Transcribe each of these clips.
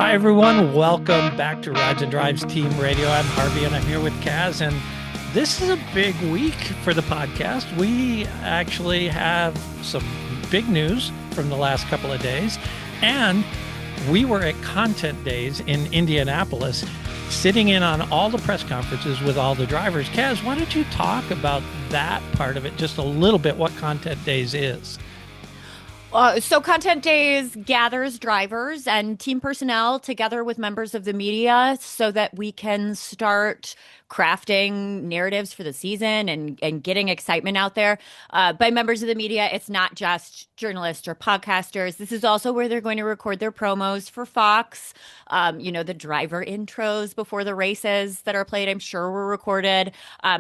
Hi, everyone. Welcome back to Rides and Drives Team Radio. I'm Harvey, and I'm here with Kaz. And this is a big week for the podcast. We actually have some big news from the last couple of days. And we were at Content Days in Indianapolis, sitting in on all the press conferences with all the drivers. Kaz, why don't you talk about that part of it just a little bit, what Content Days is? So Content Days gathers drivers and team personnel together with members of the media so that we can start crafting narratives for the season and getting excitement out there. By members of the media, it's not just journalists or podcasters. This is also where they're going to record their promos for Fox. The driver intros before the races that are played, I'm sure were recorded.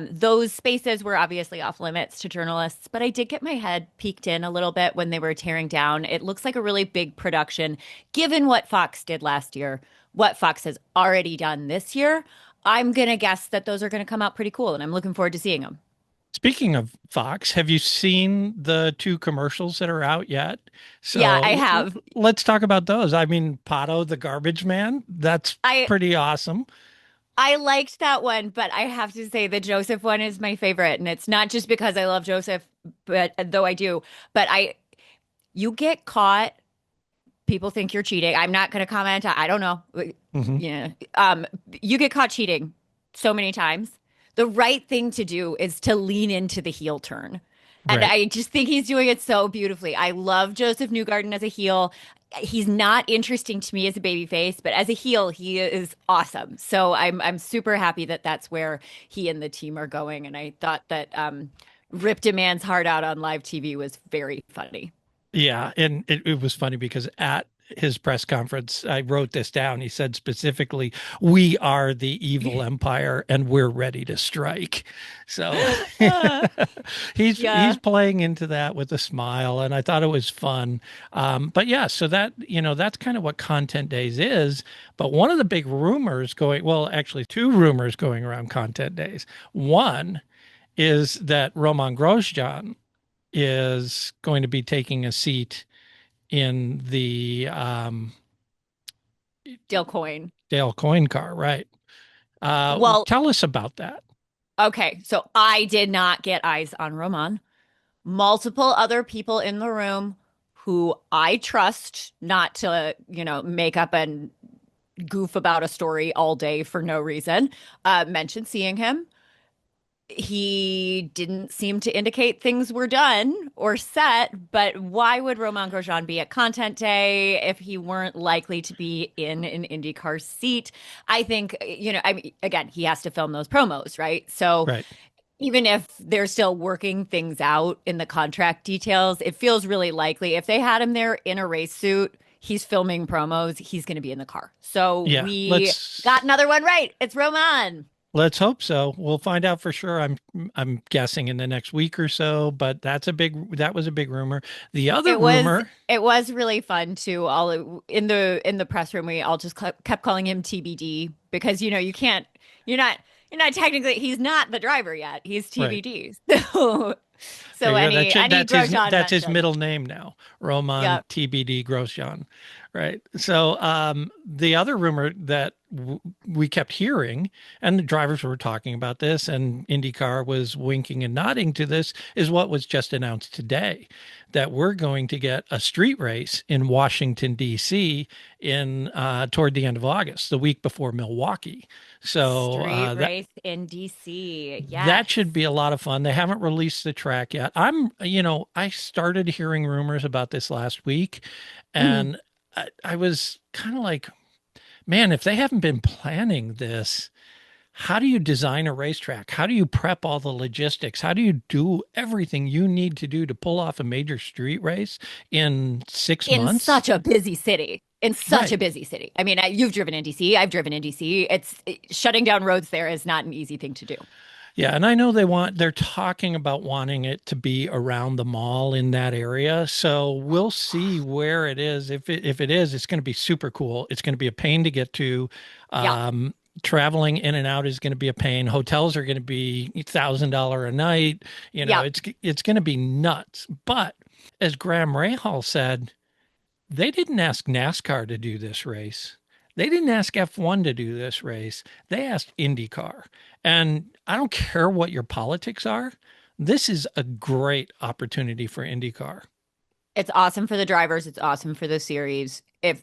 Those spaces were obviously off limits to journalists, but I did get my head peeked in a little bit when they were tearing down. It looks like a really big production, given what Fox did last year, what Fox has already done this year. I'm going to guess that those are going to come out pretty cool, and I'm looking forward to seeing them. Speaking of Fox, have you seen the two commercials that are out yet? So Yeah, I have. Let's talk about those. I mean, Pato, the garbage man, that's pretty awesome. I liked that one, but I have to say the Josef one is my favorite. And it's not just because I love Josef, but though I do, but you get caught. People think you're cheating. I'm not going to comment. I don't know. Mm-hmm. Yeah. You get caught cheating so many times. The right thing to do is to lean into the heel turn. And Right. I just think he's doing it so beautifully. I love Josef Newgarden as a heel. He's not interesting to me as a babyface, but as a heel, he is awesome. So I'm super happy that that's where he and the team are going. And I thought that ripped a man's heart out on live TV was very funny. Yeah, and it was funny because at his press conference, I wrote this down. He said specifically, "We are the evil empire, and we're ready to strike." So he's playing into that with a smile, and I thought it was fun. But yeah, so that's kind of what Content Days is. But one of the big rumors actually two rumors going around Content Days. One is that Romain Grosjean is going to be taking a seat in the Dale Coyne car, right? Tell us about that. Okay, so I did not get eyes on Romain. Multiple other people in the room who I trust not to, make up and goof about a story all day for no reason, mentioned seeing him. He didn't seem to indicate things were done or set, but why would Romain Grosjean be at Content Day if he weren't likely to be in an IndyCar seat? I think, again, he has to film those promos, right? So Right. even if they're still working things out in the contract details, it feels really likely if they had him there in a race suit, he's filming promos, he's going to be in the car. So Yeah, we got another one right. It's Romain. Let's hope so. We'll find out for sure. I'm guessing in the next week or so, but that was a big rumor. The other rumor, it was really fun too. All in the press room, we all just kept calling him TBD because you're not technically, he's not the driver yet. He's TBD. Right. So that's his middle name now, Romain TBD Grosjean, right? So the other rumor that we kept hearing, and the drivers were talking about this, and IndyCar was winking and nodding to this, is what was just announced today, that we're going to get a street race in Washington, D.C. in toward the end of August, the week before Milwaukee. So street race in DC. Yeah, that should be a lot of fun. They haven't released the track yet. I started hearing rumors about this last week, and I was kind of like, man, if they haven't been planning this, how do you design a racetrack? How do you prep all the logistics? How do you do everything you need to do to pull off a major street race in 6 months? In such a busy city. I mean, you've driven in DC. I've driven in DC. Shutting down roads there is not an easy thing to do. Yeah, and I know they're talking about wanting it to be around the mall in that area. So we'll see where it is. If it is, it's going to be super cool. It's going to be a pain to get to. Traveling in and out is going to be a pain. Hotels are going to be $1,000 a night. It's going to be nuts. But as Graham Rahal said, they didn't ask NASCAR to do this race. They didn't ask F1 to do this race. They asked IndyCar. And I don't care what your politics are. This is a great opportunity for IndyCar. It's awesome for the drivers. It's awesome for the series. If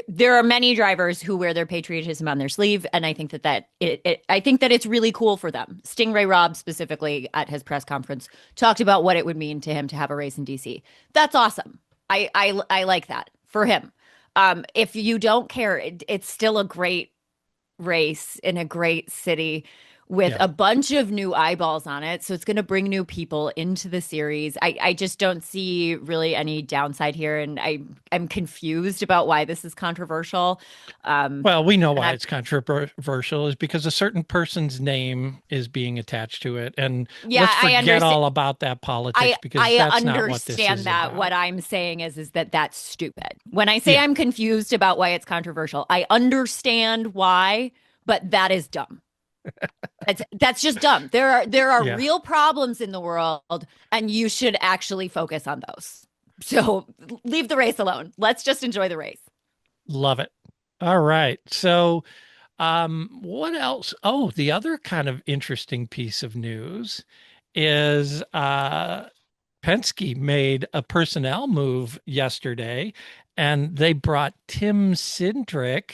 there are many drivers who wear their patriotism on their sleeve, and I think I think that it's really cool for them. Stingray Robb specifically at his press conference talked about what it would mean to him to have a race in DC. That's awesome. I like that for him. If you don't care, it's still a great race in a great city with Yeah. a bunch of new eyeballs on it. So it's going to bring new people into the series. I just don't see really any downside here. And I'm confused about why this is controversial. Well, we know And why I, it's controversial is because a certain person's name is being attached to it. And yeah, let's I forget understand. all about that politics because I that's not what this understand is that. What about. I'm saying is that that's stupid. When I say Yeah. I'm confused about why it's controversial, I understand why, but that is dumb. That's just dumb. There are Yeah. real problems in the world, and you should actually focus on those. So leave the race alone. Let's just enjoy the race. Love it. All right. So, what else? Oh, the other kind of interesting piece of news is Penske made a personnel move yesterday, and they brought Tim Cindric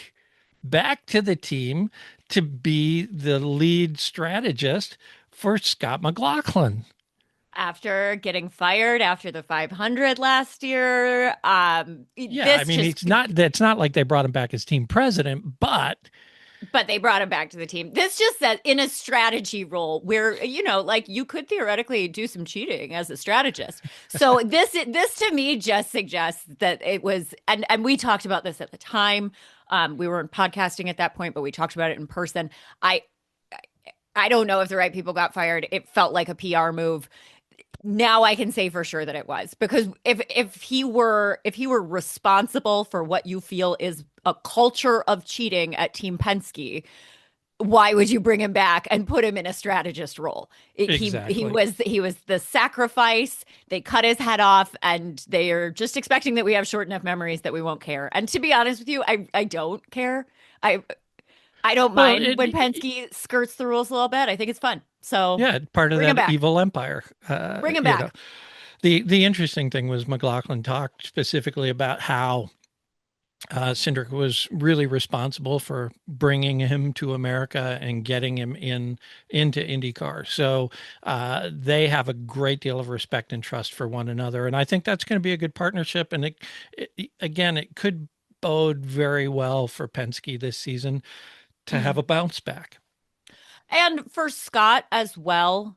back to the team to be the lead strategist for Scott McLaughlin. After getting fired after the 500 last year, Yeah, I this mean, just it's not that's not like they brought him back as team president, but but they brought him back to the team. This just says in a strategy role where, like you could theoretically do some cheating as a strategist. So this to me just suggests that it was, and we talked about this at the time. We weren't podcasting at that point, but we talked about it in person. I I don't know if the right people got fired. It felt like a PR move. Now I can say for sure that it was, because if he were responsible for what you feel is a culture of cheating at Team Penske, why would you bring him back and put him in a strategist role? He exactly. was the sacrifice. They cut his head off, and they are just expecting that we have short enough memories that we won't care. And to be honest with you, I don't care. I I don't Well, mind when Penske skirts the rules a little bit. I think it's fun. So yeah, part of bring him that back. evil empire. Bring him You know, back. the interesting thing was McLaughlin talked specifically about how Cindric was really responsible for bringing him to America and getting him into IndyCar. So they have a great deal of respect and trust for one another, and I think that's going to be a good partnership. And again, it could bode very well for Penske this season to have Mhm. a bounce back. And for Scott as well,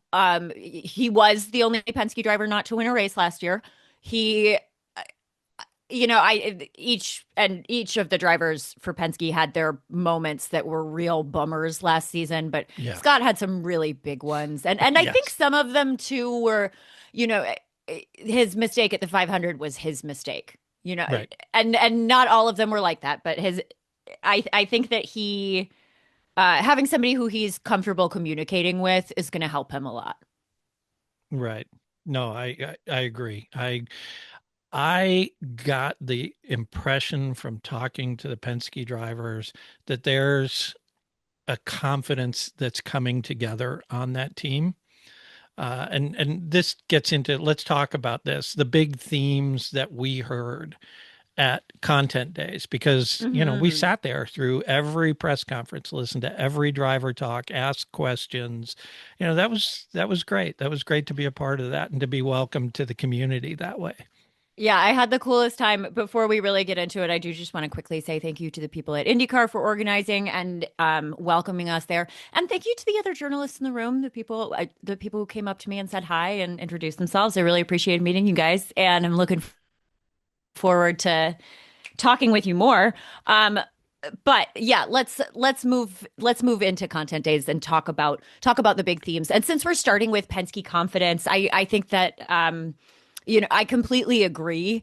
he was the only Penske driver not to win a race last year. He, I each of the drivers for Penske had their moments that were real bummers last season, but Yeah. Scott had some really big ones, and I think Yes. some of them too were, you know, his mistake at the 500 was his mistake, Right. and not all of them were like that, but I think that he having somebody who he's comfortable communicating with is going to help him a lot. Right. No, I agree. I got the impression from talking to the Penske drivers that there's a confidence that's coming together on that team. And this gets into, let's talk about this, the big themes that we heard at content days, because we Hmm. sat there through every press conference, listened to every driver talk, asked questions. That was great. That was great to be a part of that and to be welcomed to the community that way. Yeah, I had the coolest time. Before we really get into it, I do just want to quickly say thank you to the people at IndyCar for organizing and welcoming us there, and thank you to the other journalists in the room, the people who came up to me and said hi and introduced themselves. I really appreciated meeting you guys, and I'm looking forward to talking with you more. But yeah, let's move into content days and talk about the big themes. And since we're starting with Penske confidence, I think that I completely agree.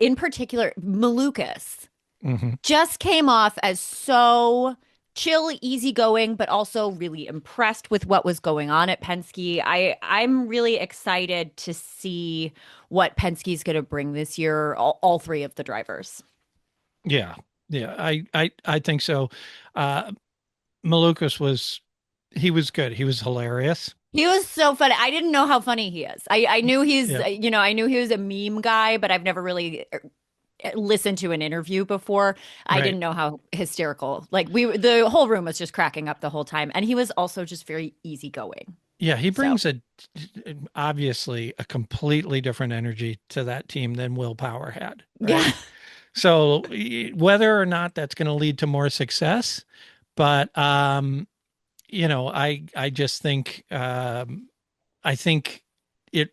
In particular, Malukas Hmm. just came off as so chill, easygoing, but also really impressed with what was going on at Penske. I'm really excited to see what Penske's going to bring this year. All three of the drivers. Yeah. Yeah, I think so. Uh, Malukas he was good. He was hilarious. He was so funny. I didn't know how funny he is. I knew Yeah, I knew he was a meme guy, but I've never really listened to an interview before. I right. didn't know how hysterical. Like the whole room was just cracking up the whole time, and he was also just very easygoing. Yeah, he So brings obviously a completely different energy to that team than Will Power had, yeah, right? So whether or not that's going to lead to more success, but I just think I think it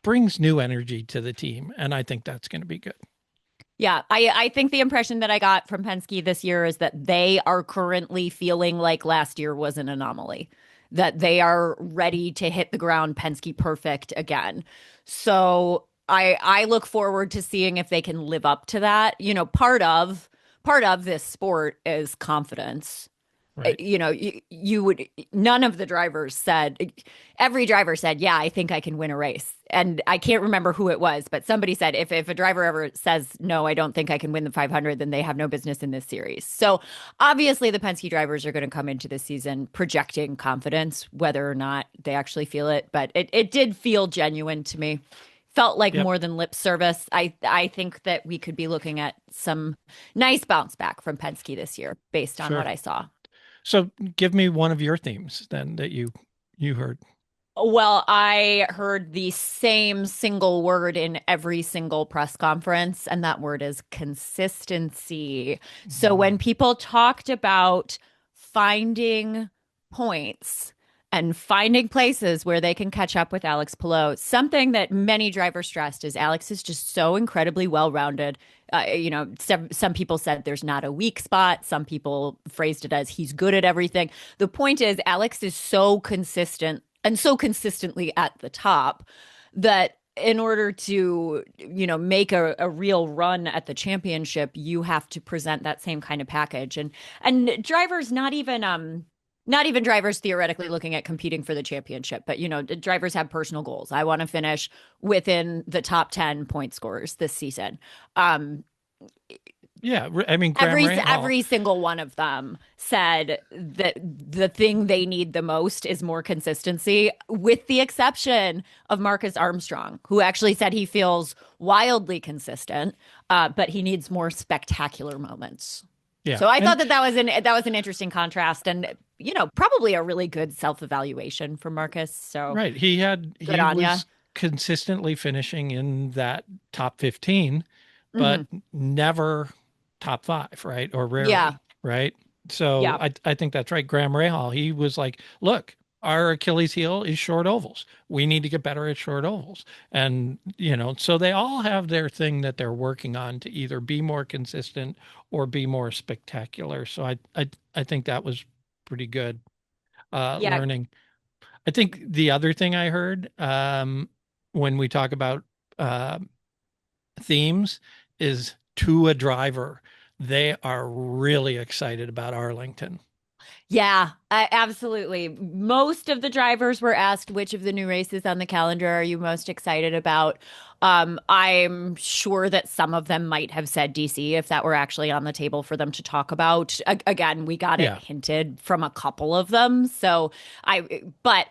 brings new energy to the team, and I think that's going to be good. yeah. I think the impression that I got from Penske this year is that they are currently feeling like last year was an anomaly, that they are ready to hit the ground Penske perfect again. So I look forward to seeing if they can live up to that. Part of this sport is confidence. Right. You would, none of the drivers said, every driver said, yeah, I think I can win a race. And I can't remember who it was, but somebody said, if a driver ever says, no, I don't think I can win the 500, then they have no business in this series. So obviously, the Penske drivers are going to come into this season projecting confidence, whether or not they actually feel it. But it did feel genuine to me. Felt like Yep. more than lip service. I think that we could be looking at some nice bounce back from Penske this year based on what Sure. I saw. So give me one of your themes then that you heard. Well, I heard the same single word in every single press conference, and that word is consistency. So when Mm. people talked about finding points and finding places where they can catch up with Alex Palou, something that many drivers stressed is Alex is just so incredibly well-rounded. Some people said there's not a weak spot. Some people phrased it as he's good at everything. The point is, Alex is so consistent and so consistently at the top that in order to make a real run at the championship, you have to present that same kind of package. And drivers, not even drivers theoretically looking at competing for the championship, but drivers have personal goals. I want to finish within the top 10 point scorers this season. um Yeah, I mean Graham Rahal. every single one of them said that the thing they need the most is more consistency, with the exception of Marcus Armstrong, who actually said he feels wildly consistent, but he needs more spectacular moments. Yeah, So I thought and that was an interesting contrast, and probably a really good self evaluation for Marcus. So right, good he on ya. was consistently finishing in that top 15, but Hmm. never top 5, right? Or Yeah, rarely, right? So yeah, I think that's right. Graham Rahal, he was like, look, our Achilles heel is short ovals. We need to get better at short ovals. And, so they all have their thing that they're working on to either be more consistent or be more spectacular. So I think that was pretty good yeah. learning. I think the other thing I heard when we talk about uh, themes is to a driver. They are really excited about Arlington. Yeah, absolutely. Most of the drivers were asked which of the new races on the calendar are you most excited about. I'm sure that some of them might have said DC if that were actually on the table for them to talk about. Again, we got it Yeah. hinted from a couple of them. But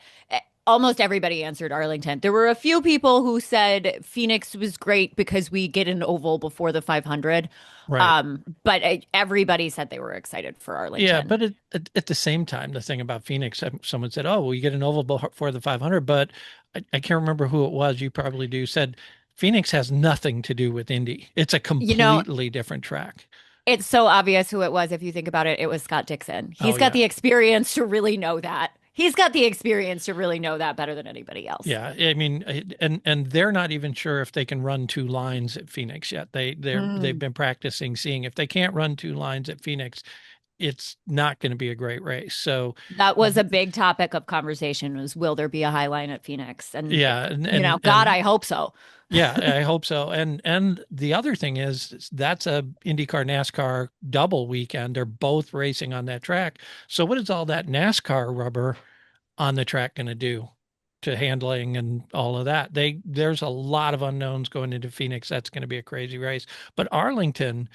almost everybody answered Arlington. There were a few people who said Phoenix was great because we get an oval before the 500. Right. But everybody said they were excited for Yeah, Arlington. but at the same time, the thing about Phoenix, someone said, "Oh, well, you get an oval for the 500," but I can't remember who it was. You probably do. Said Phoenix has nothing to do with Indy. It's a You know, completely different track. it's so obvious who it was. If you think about it, it was Scott Dixon. Oh He's got yeah, the experience to really know that. He's got the experience to really know that better than anybody else. yeah. I mean, and they're not even sure if they can run 2 lines at Phoenix yet. They've Mm. been practicing, seeing if they can't run 2 lines at Phoenix, it's not going to be a great race. So, That was a big topic of conversation was will there be a high line at Phoenix? And yeah, God, I hope so. yeah, I hope so. And the other thing is that's a IndyCar NASCAR double weekend. They're both racing on that track. So what is all that NASCAR rubber on the track going to do to handling and all of that? There's a lot of unknowns going into Phoenix. That's going to be a crazy race. But Arlington,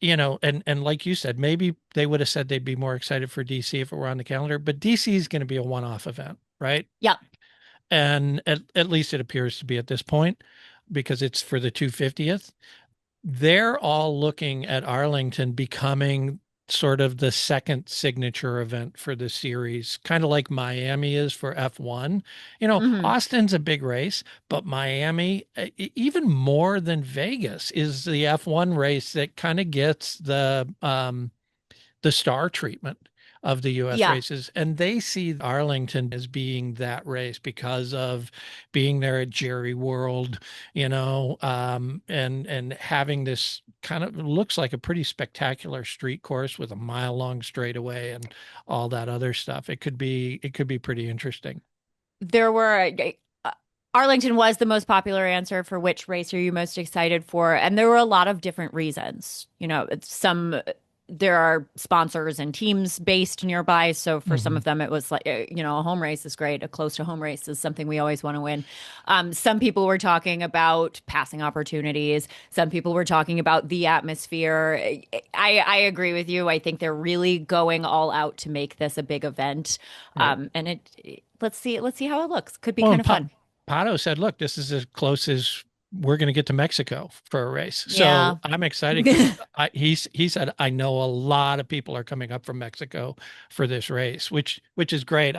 and like you said, maybe they would have said they'd be more excited for DC if it were on the calendar, but DC is going to be a one-off event, right? Yep. And at least it appears to be at this point because it's for the 250th. They're all looking at Arlington becoming sort of the second signature event for the series, kind of like Miami is for F1. Hmm. Austin's a big race, but Miami, even more than Vegas, is the F1 race that kind of gets the star treatment of the US Yeah. races. And they see Arlington as being that race because of being there at Jerry World, and having this kind of looks like a pretty spectacular street course with a mile long straightaway and all that other stuff. It could be pretty interesting. There were uh, Arlington was the most popular answer for which race are you most excited for, and there were a lot of different reasons. There are sponsors and teams based nearby, so for some Hmm. of them it was like a home race is great, a close to home race is something we always want to win. Some people were talking about passing opportunities. Some people were talking about the atmosphere. I agree with you. I think they're really going all out to make this a big event. Right. And let's see how it looks. Could be Well, kind and of fun. Pato said, look, this is as close as we're going to get to Mexico for a race. Yeah. So I'm excited because he said, I know a lot of people are coming up from Mexico for this race, which is great.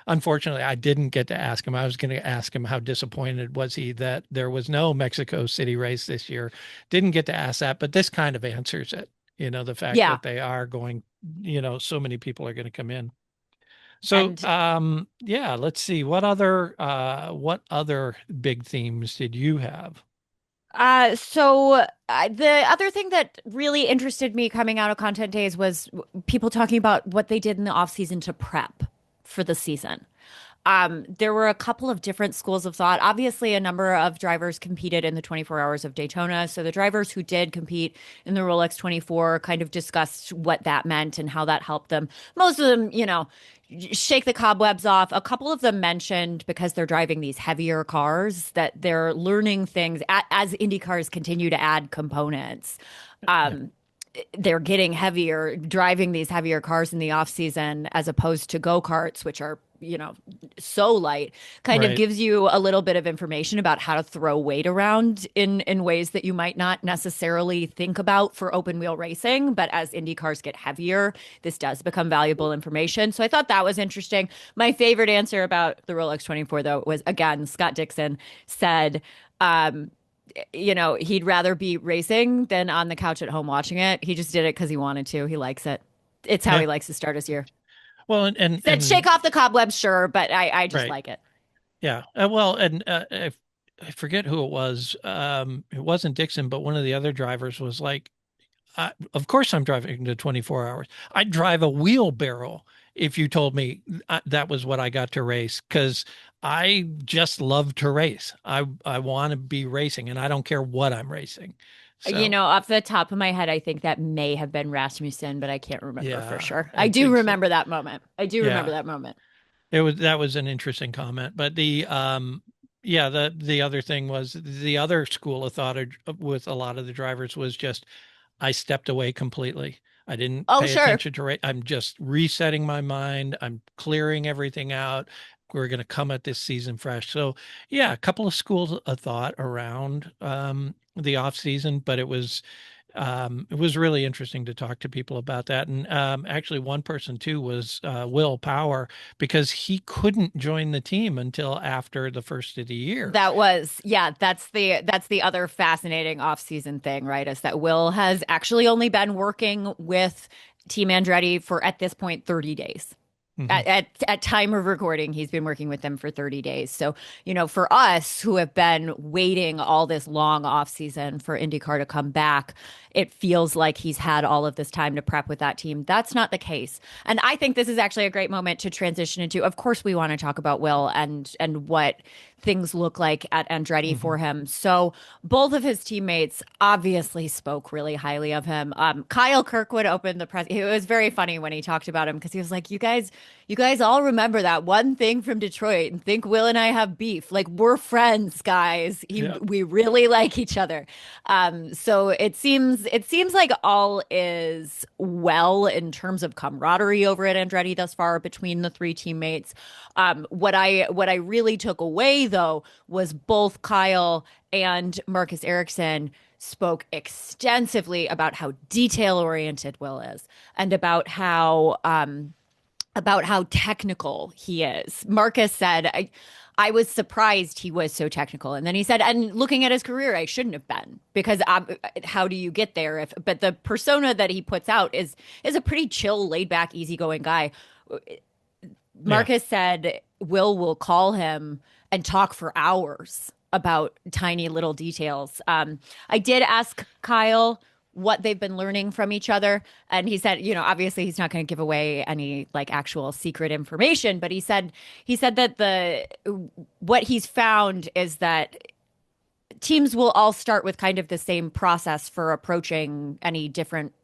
Unfortunately, I didn't get to ask him. I was going to ask him how disappointed was he that there was no Mexico City race this year. Didn't get to ask that, but this kind of answers it. The fact Yeah. that they are going, so many people are going to come in. So, And yeah, let's see. What other big themes did you have? the other thing that really interested me coming out of content days was people talking about what they did in the off season to prep for the season. There were a couple of different schools of thought. Obviously, a number of drivers competed in the 24 hours of Daytona. So the drivers who did compete in the Rolex 24 kind of discussed what that meant and how that helped them. Most of them, shake the cobwebs off. A couple of them mentioned because they're driving these heavier cars that they're learning things as Indy cars continue to add components. Yeah, Um, they're getting heavier, driving these heavier cars in the off season as opposed to go-karts, which are, so light, kind of right. gives you a little bit of information about how to throw weight around in ways that you might not necessarily think about for open wheel racing. But as Indy cars get heavier, this does become valuable information. So I thought that was interesting. My favorite answer about the Rolex 24, though, was again, Scott Dixon said, um, he'd rather be racing than on the couch at home watching it. He just did it because he wanted to. He likes it. It's how Yeah. he likes to start his year. Well, and Said shake off the cobwebs, sure, but I just right. like it. Yeah. Well, and I forget who it was. It wasn't Dixon, but one of the other drivers was like, of course I'm driving the 24 hours. I'd drive a wheelbarrow if you told me that was what I got to race because I just love to race. I want to be racing and I don't care what I'm racing. So, Off the top of my head, I think that may have been Rasmussen, but I can't remember for yeah, sure. I I do think so. remember that moment. I do remember Yeah. that moment. That was an interesting comment, but yeah, the other thing was the other school of thought with a lot of the drivers was just I stepped away completely. I didn't Oh, pay sure. attention to rate. I'm just resetting my mind. I'm clearing everything out. We're going to come at this season fresh. So, yeah, a couple of schools of thought around the off season, but it was really interesting to talk to people about that. And actually, one person too was Will Power because he couldn't join the team until after the first of the year. Yeah, that's the other fascinating off-season thing, right? Is that Will has actually only been working with Team Andretti for at this point 30 days. Hmm. At time of recording, he's been working with them for 30 days. So, for us who have been waiting all this long off season for IndyCar to come back, it feels like he's had all of this time to prep with that team. That's not the case. And I think this is actually a great moment to transition into, of course, we want to talk about Will and what things look like at Andretti Hmm. for him. So both of his teammates obviously spoke really highly of him. Kyle Kirkwood opened the press. It was very funny when he talked about him because he was like, "You guys, you guys all remember that one thing from Detroit and think Will and I have beef. Like we're friends, guys. Yeah. We really like each other. So it seems like all is well in terms of camaraderie over at Andretti thus far between the three teammates. What I really took away though was both Kyle and Marcus Ericsson spoke extensively about how detail oriented Will is and about how technical he is. Marcus said, I was surprised he was so technical. And then he said, and looking at his career, I shouldn't have been because how do you get there? But the persona that he puts out is a pretty chill, laid back, easygoing guy. Yeah. Marcus said will call him and talk for hours about tiny little details. I did ask Kyle what they've been learning from each other, and he said, obviously he's not going to give away any like actual secret information, but he said that the what he's found is that teams will all start with kind of the same process for approaching any different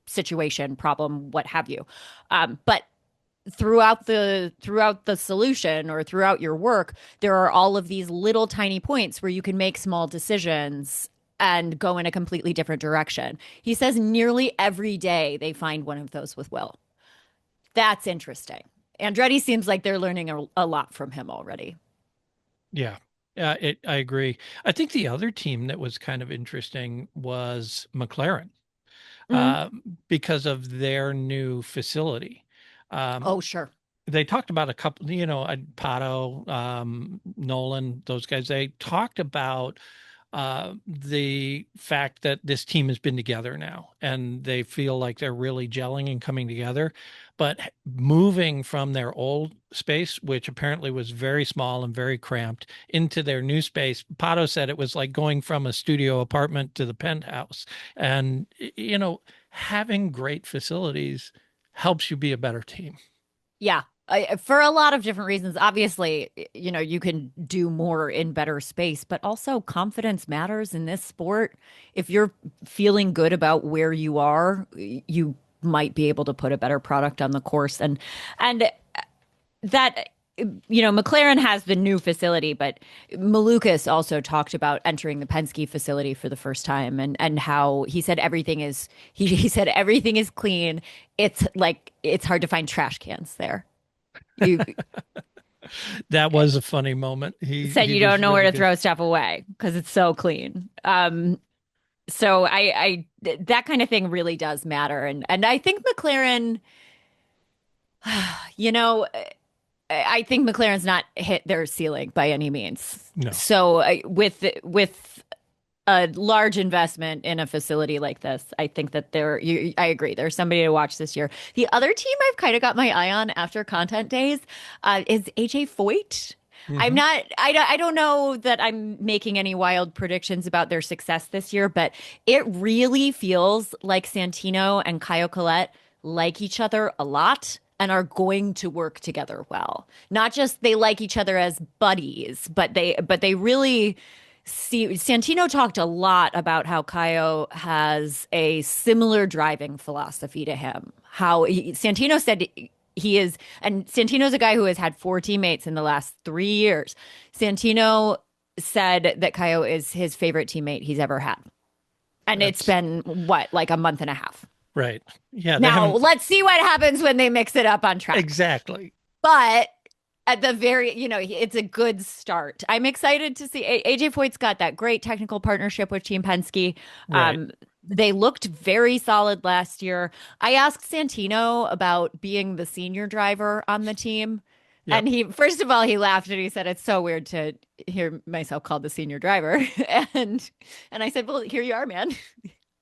situation, problem, what have you. But throughout the solution or throughout your work, there are all of these little tiny points where you can make small decisions and go in a completely different direction. He says nearly every day they find one of those with Will. That's interesting. Andretti seems like they're learning a lot from him already. Yeah. I agree. I think the other team that was kind of interesting was McLaren, Mm. uh, because of their new facility. Um, Oh, sure. they talked about a couple, Pato, Nolan, those guys. They talked about the fact that this team has been together now and they feel like they're really gelling and coming together. But moving from their old space, which apparently was very small and very cramped, into their new space, Pato said it was like going from a studio apartment to the penthouse. And, having great facilities helps you be a better team. Yeah. For a lot of different reasons. Obviously, you can do more in better space, but also confidence matters in this sport. If you're feeling good about where you are, you might be able to put a better product on the course. And that McLaren has the new facility, but Malukas also talked about entering the Penske facility for the first time and how he said everything is he said everything is clean. It's like it's hard to find trash cans there. You That was a funny moment. He said he you was don't know where really to good. throw stuff away because it's so clean. So that kind of thing really does matter, and I think McLaren, you know, I think McLaren's not hit their ceiling by any means. No. So with a large investment in a facility like this, I think that I agree. There's somebody to watch this year. The other team I've kind of got my eye on after content days is AJ Foyt. Hmm. I don't know that I'm making any wild predictions about their success this year, but it really feels like Santino and Caio Collet like each other a lot and are going to work together well. Not just they like each other as buddies, but they really see. Santino talked a lot about how Caio has a similar driving philosophy to him. Santino said he is, and Santino's a guy who has had four teammates in the last 3 years. Santino said that Caio is his favorite teammate he's ever had. And it's That's been what, like a month and a half. right. Yeah, they Now, haven't let's see what happens when they mix it up on track. exactly. But at the very, it's a good start. I'm excited to see AJ Foyt's got that great technical partnership with Team Penske. Right. They looked very solid last year. I asked Santino about being the senior driver on the team. Yep. And first of all, he laughed and he said, it's so weird to hear myself called the senior driver. and and I said, well, here you are, man.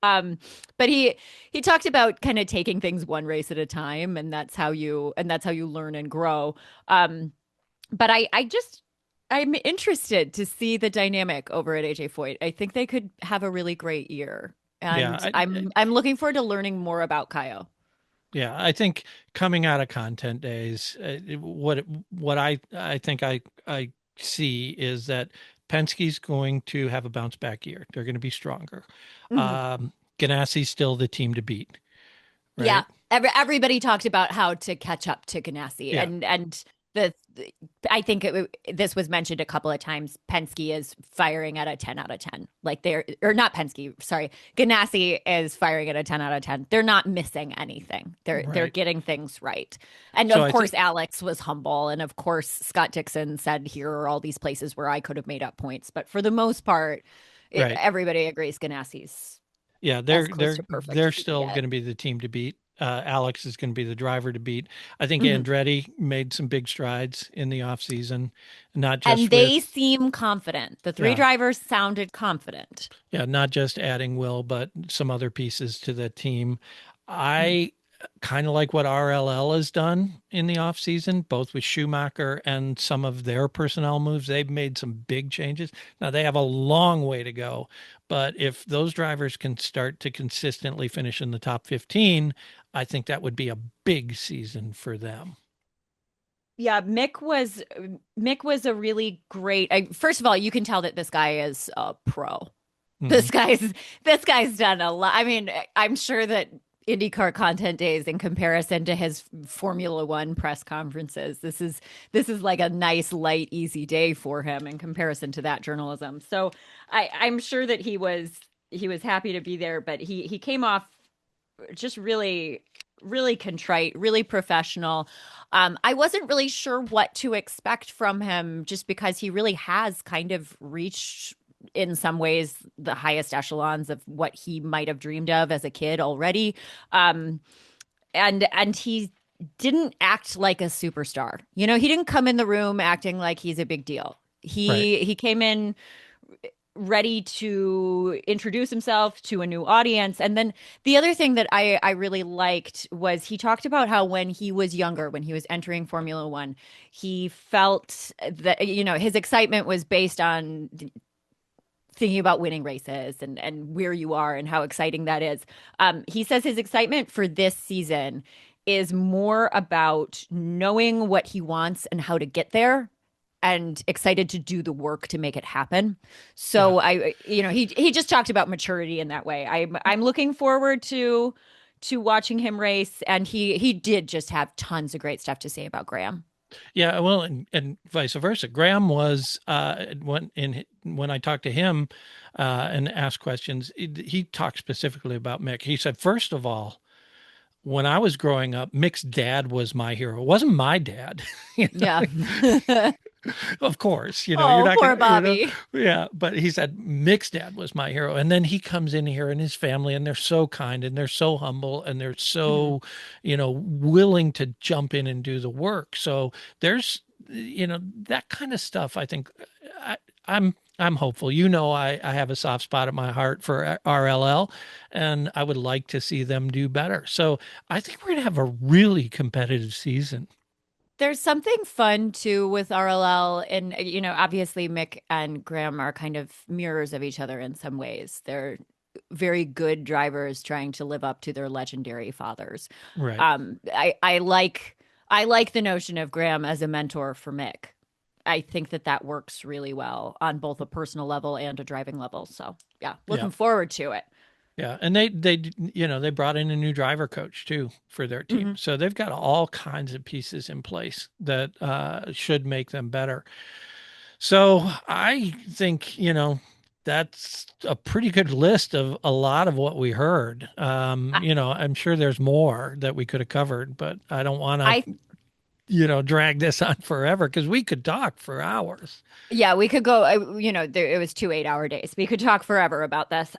But he talked about kind of taking things one race at a time, and that's how you learn and grow. But I'm interested to see the dynamic over at AJ Foyt. I think they could have a really great year, Yeah. and I'm looking forward to learning more about Kaio. Yeah. I think coming out of content days, what I think I see is that Penske's going to have a bounce back year. They're going to be stronger. Mhm. Ganassi's still the team to beat, Yeah, right? Everybody talked about how to catch up to Ganassi, Yeah, and the I think this was mentioned a couple of times. Penske is firing at a 10 out of 10. Like they're or not Penske, sorry. Ganassi is firing at a 10 out of 10. They're not missing anything. They're right. getting things right. And So of I course think Alex was humble, and of course Scott Dixon said here are all these places where I could have made up points, but for the most part right. everybody agrees Ganassi's Yeah, as close to perfect they're as you can still get. going to be the team to beat. Alex is going to be the driver to beat. I think Mhm. Andretti made some big strides in the offseason, not And just they with seem confident. The three yeah, drivers sounded confident. yeah, not just adding Will, but some other pieces to the team. Mhm. I kind of like what RLL has done in the offseason, both with Schumacher and some of their personnel moves. They've made some big changes. Now they have a long way to go, but if those drivers can start to consistently finish in the top 15, I think that would be a big season for them. Yeah, Mick was a really great. First of all, you can tell that this guy is a pro. Hmm. This guy's this guy's done a lot. I mean, I'm sure that IndyCar content days in comparison to his Formula One press conferences, this is like a nice, light, easy day for him in comparison to that journalism. So I'm sure that he was happy to be there, but he came off just really really contrite, really professional. I wasn't really sure what to expect from him just because he really has kind of reached in some ways the highest echelons of what he might have dreamed of as a kid already. Um, and he didn't act like a superstar. He didn't come in the room acting like he's a big deal. Right. He came in ready to introduce himself to a new audience. And then the other thing that I really liked was he talked about how when he was younger, when he was entering Formula One, he felt that, his excitement was based on thinking about winning races and where you are and how exciting that is. He says his excitement for this season is more about knowing what he wants and how to get there and excited to do the work to make it happen. Yeah. So he just talked about maturity in that way. I'm looking forward to watching him race, and he did just have tons of great stuff to say about Graham. Yeah, well, and vice versa. Graham was when I talked to him and asked questions, he talked specifically about Mick. He said, first of all, when I was growing up, Mick's dad was my hero. It wasn't my dad. You Yeah. Of course, you're Oh, not poor gonna, Bobby. yeah. But he said Mick's dad was my hero, and then he comes in here and his family, and they're so kind and they're so humble and they're Mhm. so, willing to jump in and do the work. So there's, that kind of stuff. I think I, I'm hopeful. I have a soft spot in my heart for RLL, and I would like to see them do better. So I think we're gonna have a really competitive season. There's something fun too with RLL, and obviously Mick and Graham are kind of mirrors of each other in some ways. They're very good drivers trying to live up to their legendary fathers. Right. I like the notion of Graham as a mentor for Mick. I think that works really well on both a personal level and a driving level. So yeah, Yeah. looking forward to it. Yeah, and they brought in a new driver coach too for their team. Mhm. So they've got all kinds of pieces in place that should make them better. So I think, that's a pretty good list of a lot of what we heard. I, I'm sure there's more that we could have covered, but I don't want to, I drag this on forever because we could talk for hours. Yeah, we could go. It was 2 8-hour days. We could talk forever about this.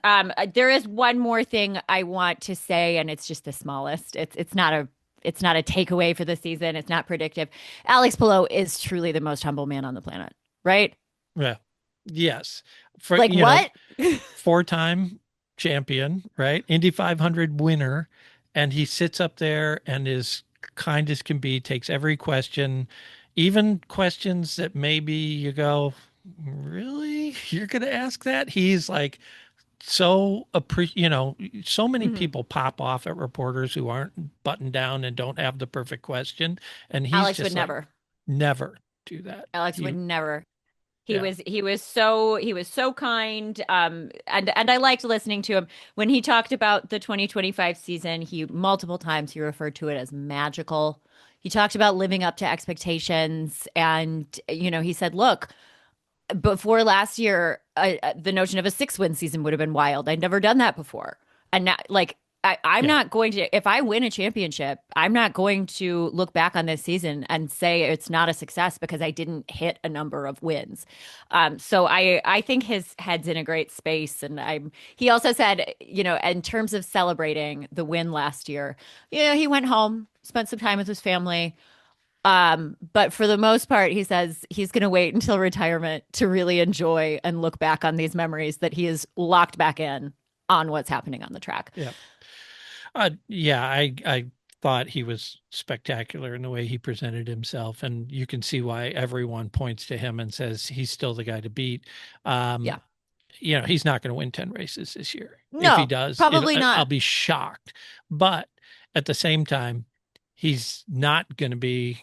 There is one more thing I want to say, and it's just the smallest. It's not a takeaway for the season. It's not predictive. Alex Palou is truly the most humble man on the planet, right? Yeah. Yes. For, Like what? four-time champion, right? Indy 500 winner. And he sits up there and is kind as can be, takes every question, even questions that maybe you go, really? You're going to ask that? He's like, so many Mhm. people pop off at reporters who aren't buttoned down and don't have the perfect question. And he's Alex would just like, never. never do that. Alex would He, never. Yeah. He was so kind. And I liked listening to him when he talked about the 2025 season. He multiple times he referred to it as magical. He talked about living up to expectations, and he said, "Look, before last year, the notion of a 6-win season would have been wild. I'd never done that before, and now, like." I'm Yeah. not going to, if I win a championship, I'm not going to look back on this season and say it's not a success because I didn't hit a number of wins. So I think his head's in a great space. And he also said, in terms of celebrating the win last year, he went home, spent some time with his family. But for the most part, he says he's going to wait until retirement to really enjoy and look back on these memories that he is locked back in on what's happening on the track. Yeah. Yeah, I thought he was spectacular in the way he presented himself, and you can see why everyone points to him and says he's still the guy to beat. Yeah. He's not going to win 10 races this year. If he No, does, probably I'll not. be shocked. But at the same time, he's not going to be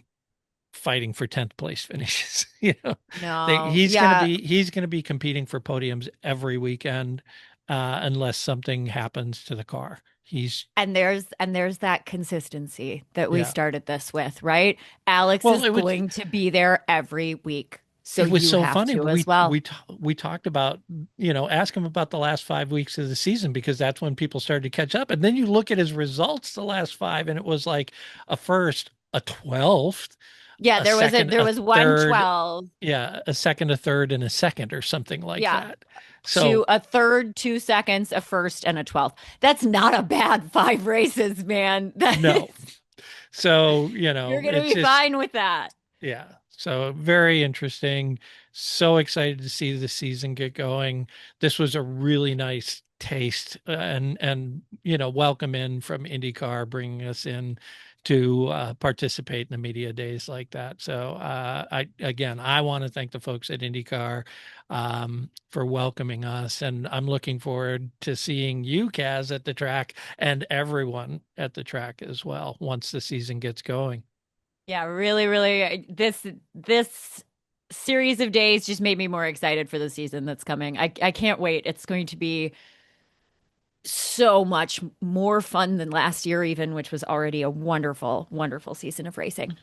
fighting for 10th place finishes. No. He's going to Yeah. be competing for podiums every weekend, unless something happens to the car. And there's that consistency that we Yeah. started this with, right? Alex Well, is going to be there every week. So it was you so have funny. to as well. We talked about, ask him about the last 5 weeks of the season, because that's when people started to catch up. And then you look at his results the last 5, and it was like a first, a 12th, Yeah, a second, there a was third, 112. yeah, a second, a third, and a second, or something like Yeah. that. To So a third, 2 seconds, a first, and a 12th. That's not a bad 5 races, man. no. So, You're going to it's be just, fine with that. yeah. So very interesting. So excited to see the season get going. This was a really nice taste, and welcome in from IndyCar, bringing us in to participate in the media days like that. So I want to thank the folks at IndyCar for welcoming us, and I'm looking forward to seeing you, Kaz, at the track, and everyone at the track as well once the season gets going. Yeah, really, really. This series of days just made me more excited for the season that's coming. I can't wait. It's going to be so much more fun than last year, even, which was already a wonderful, wonderful season of racing.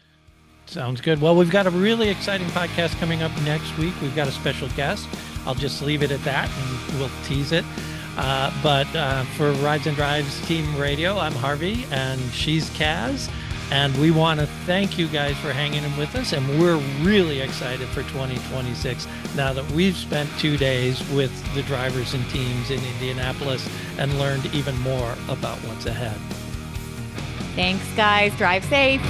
Sounds good. Well, we've got a really exciting podcast coming up next week. We've got a special guest. I'll just leave it at that, and we'll tease it. But for Rides and Drives Team Radio, I'm Harvey, and she's Kaz. And we want to thank you guys for hanging in with us. And we're really excited for 2026 now that we've spent 2 days with the drivers and teams in Indianapolis and learned even more about what's ahead. Thanks, guys. Drive safe.